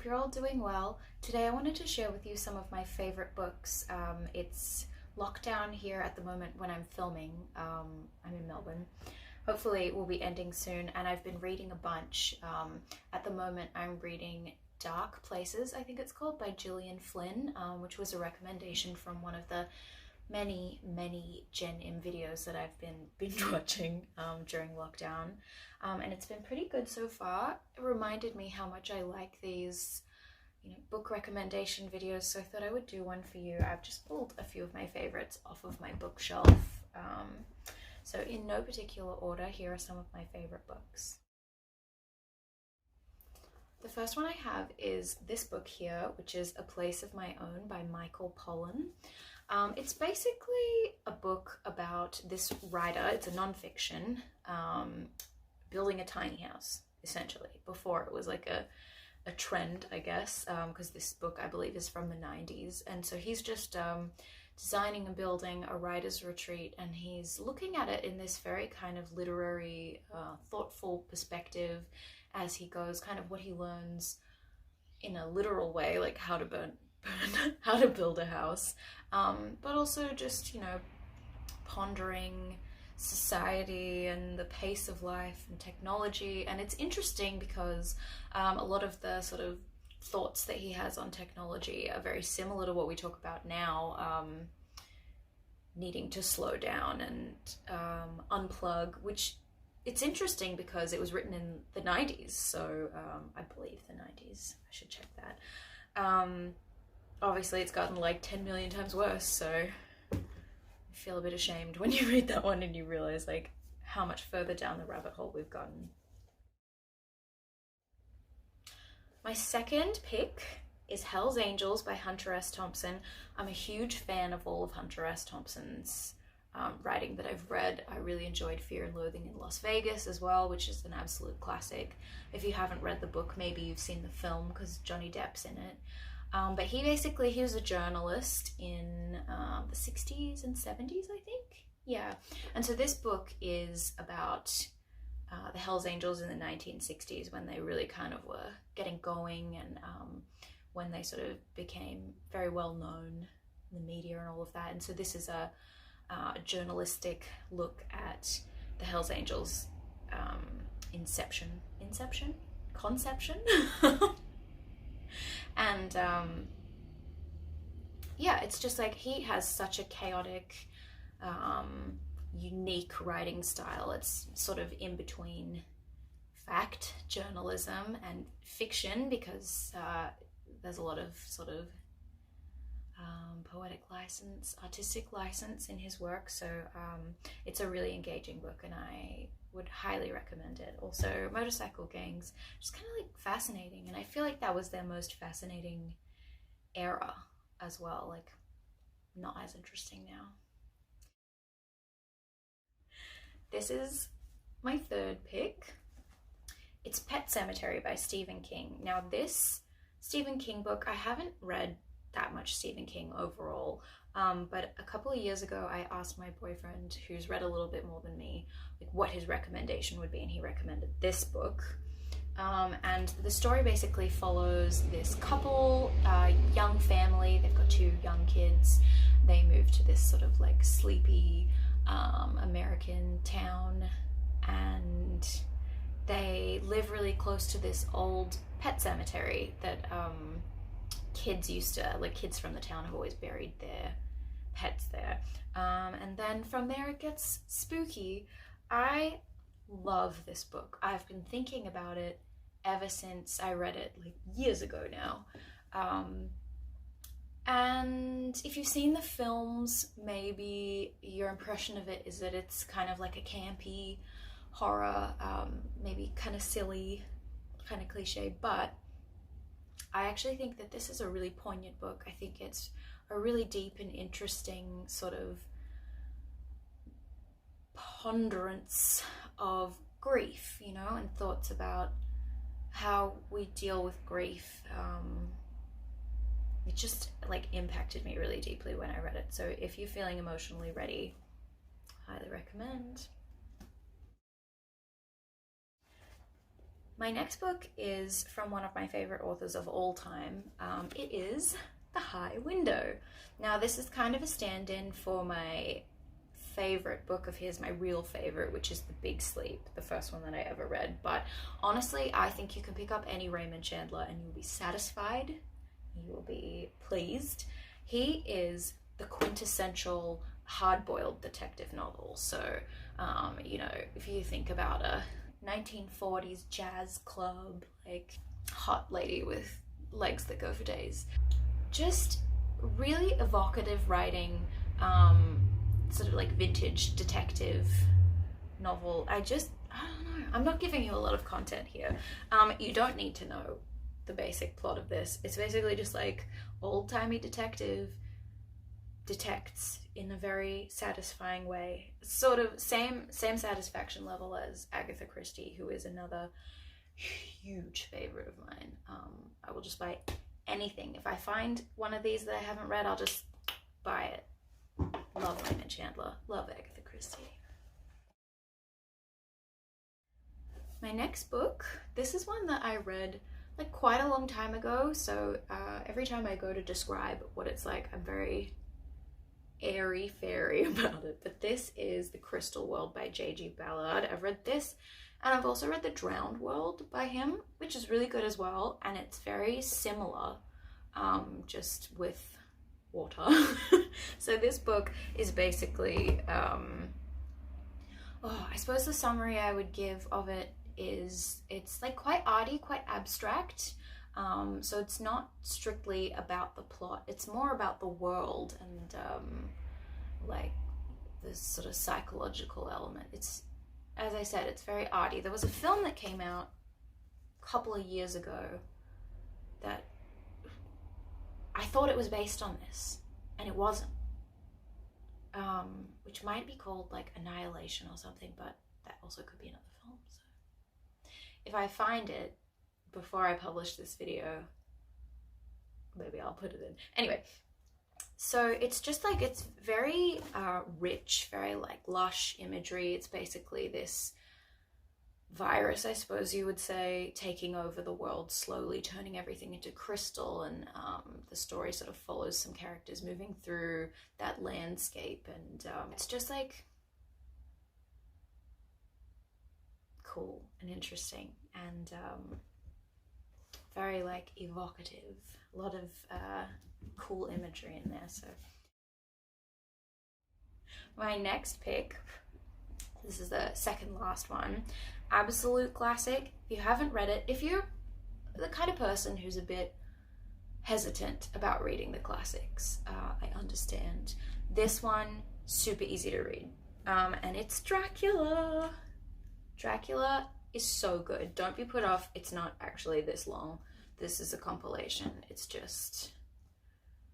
you're all doing well. Today I wanted to share with you some of my favorite books. It's lockdown here at the moment when I'm filming. I'm in Melbourne. Hopefully it will be ending soon, and I've been reading a bunch. At the moment I'm reading Dark Places, I think it's called, by Gillian Flynn, which was a recommendation from one of the many Gen M videos that I've been binge watching during lockdown, and it's been pretty good so far. It reminded me how much I like these book recommendation videos, so I thought I would do one for you. I've just pulled a few of my favorites off of my bookshelf. So in no particular order, here are some of my favorite books. The first one I have is this book here, which is A Place of My Own by Michael Pollan. It's basically a book about this writer, it's a non-fiction, building a tiny house, essentially. Before it was like a trend, I guess, because this book, I believe, is from the 90s. And so he's just designing and building a writer's retreat, and he's looking at it in this very kind of literary, thoughtful perspective as he goes, kind of what he learns in a literal way, like how to how to build a house, but also just, pondering society and the pace of life and technology. And it's interesting because a lot of the sort of thoughts that he has on technology are very similar to what we talk about now, needing to slow down and unplug, which it's interesting because it was written in the 90s, so I believe the 90s, I should check that. Obviously it's gotten like 10 million times worse, so I feel a bit ashamed when you read that one and you realize like how much further down the rabbit hole we've gotten. My second pick is Hell's Angels by Hunter S. Thompson. I'm a huge fan of all of Hunter S. Thompson's writing that I've read. I really enjoyed Fear and Loathing in Las Vegas as well, which is an absolute classic. If you haven't read the book, maybe you've seen the film because Johnny Depp's in it. But he was a journalist in the 60s and 70s, I think. Yeah. And so this book is about the Hells Angels in the 1960s, when they really kind of were getting going, and when they sort of became very well known in the media and all of that. And so this is a journalistic look at the Hells Angels conception. And yeah, it's just like he has such a chaotic, unique writing style. It's sort of in between fact journalism and fiction, because there's a lot of sort of poetic license, artistic license in his work. So it's a really engaging book, and I would highly recommend it. Also, motorcycle gangs, just kind of like fascinating, and I feel like that was their most fascinating era as well, like not as interesting now. This is my third pick. It's Pet Sematary by Stephen King. Now this Stephen King book, I haven't read that much Stephen King overall, but a couple of years ago I asked my boyfriend, who's read a little bit more than me, like what his recommendation would be, and he recommended this book. And the story basically follows this couple, young family. They've got two young kids. They move to this sort of like sleepy American town, and they live really close to this old pet cemetery that kids from the town have always buried their pets there. And then from there it gets spooky. I love this book. I've been thinking about it ever since I read it like years ago now. And if you've seen the films, maybe your impression of it is that it's kind of like a campy horror, maybe kind of silly, kind of cliche, but I actually think that this is a really poignant book. I think it's a really deep and interesting sort of ponderance of grief, and thoughts about how we deal with grief. It just like impacted me really deeply when I read it. So if you're feeling emotionally ready, highly recommend. My next book is from one of my favorite authors of all time. It is The High Window. Now, this is kind of a stand-in for my favorite book of his, my real favorite, which is The Big Sleep, the first one that I ever read. But honestly, I think you can pick up any Raymond Chandler and you'll be satisfied. You will be pleased. He is the quintessential hard-boiled detective novel. So, you know, if you think about a 1940s jazz club, like hot lady with legs that go for days, just really evocative writing, sort of like vintage detective novel. I don't know, I'm not giving you a lot of content here. You don't need to know the basic plot of this. It's basically just like old-timey detective detects in a very satisfying way. Sort of same satisfaction level as Agatha Christie, who is another huge favorite of mine. I will just buy anything. If I find one of these that I haven't read, I'll just buy it. Love Raymond Chandler. Love Agatha Christie. My next book, this is one that I read like quite a long time ago, so every time I go to describe what it's like, I'm very airy-fairy about it. But this is The Crystal World by J.G. Ballard. I've read this, and I've also read The Drowned World by him, which is really good as well, and it's very similar, just with water. So this book is basically, I suppose the summary I would give of it is it's like quite arty, quite abstract. So it's not strictly about the plot, it's more about the world and like this sort of psychological element. It's, as I said, it's very arty. There was a film that came out a couple of years ago that I thought it was based on this, and it wasn't. Which might be called like Annihilation or something, but that also could be another film. So if I find it before I publish this video, maybe I'll put it in. Anyway, so it's just like, it's very rich, very like lush imagery. It's basically this virus, I suppose you would say, taking over the world slowly, turning everything into crystal, and the story sort of follows some characters moving through that landscape, and it's just like cool and interesting and very like evocative. A lot of cool imagery in there. So my next pick, this is the second last one, absolute classic. If you haven't read it, if you're the kind of person who's a bit hesitant about reading the classics, I understand. This one, super easy to read, and it's Dracula. Dracula is so good. Don't be put off. It's not actually this long. This is a compilation. It's just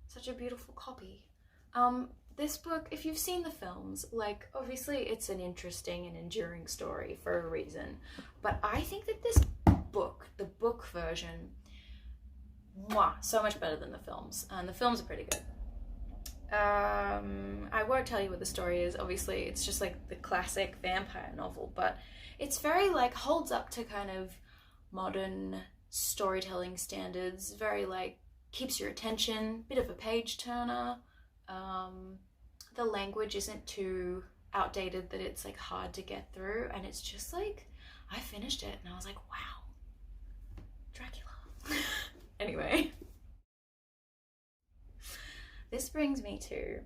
such a beautiful copy. This book, if you've seen the films, like obviously it's an interesting and enduring story for a reason, but I think that this book, the book version, so much better than the films, and the films are pretty good. I won't tell you what the story is. Obviously it's just like the classic vampire novel, but it's very like holds up to kind of modern storytelling standards, very like keeps your attention, bit of a page turner. The language isn't too outdated that it's like hard to get through, and it's just like, I finished it and I was like, wow, Dracula. Anyway, this brings me to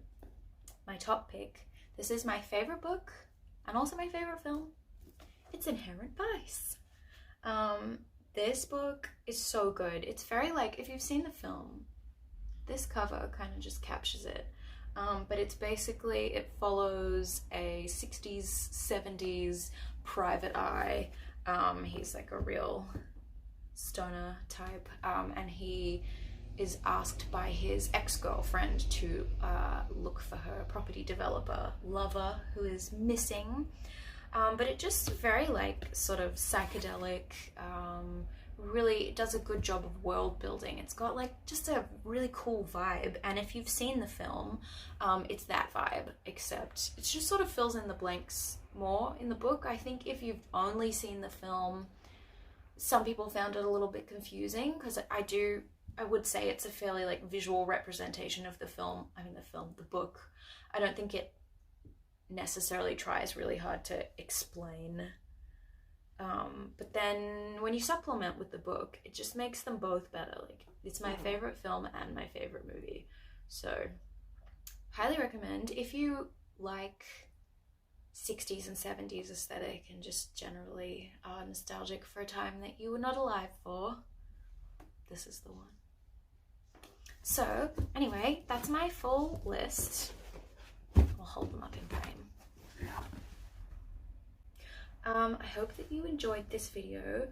my top pick. This is my favorite book and also my favorite film. It's Inherent Vice. This book is so good. It's very like, if you've seen the film, this cover kind of just captures it. But it's basically, it follows a 60s, 70s private eye. He's like a real stoner type, and he is asked by his ex-girlfriend to look for her property developer lover who is missing. But it just very like sort of psychedelic, really does a good job of world building. It's got like just a really cool vibe, and if you've seen the film, it's that vibe, except it just sort of fills in the blanks more in the book. I think if you've only seen the film, some people found it a little bit confusing because I would say it's a fairly like visual representation of the film. I mean, the book. I don't think it necessarily tries really hard to explain. But then when you supplement with the book, it just makes them both better. Like, it's my favorite film and my favorite movie. So, highly recommend. If you like 60s and 70s aesthetic and just generally are nostalgic for a time that you were not alive for, this is the one. So, anyway, that's my full list. I'll hold them up in frame. I hope that you enjoyed this video.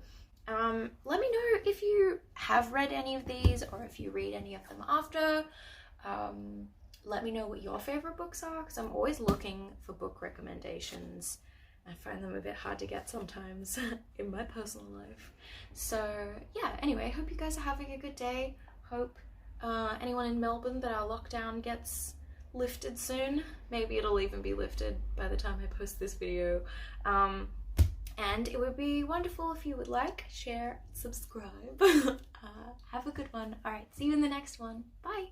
Let me know if you have read any of these or if you read any of them after. Let me know what your favorite books are, because I'm always looking for book recommendations. I find them a bit hard to get sometimes in my personal life. So yeah, anyway, hope you guys are having a good day. Hope anyone in Melbourne that our lockdown gets lifted soon. Maybe it'll even be lifted by the time I post this video. And it would be wonderful if you would like, share, subscribe. Have a good one. All right, see you in the next one. Bye.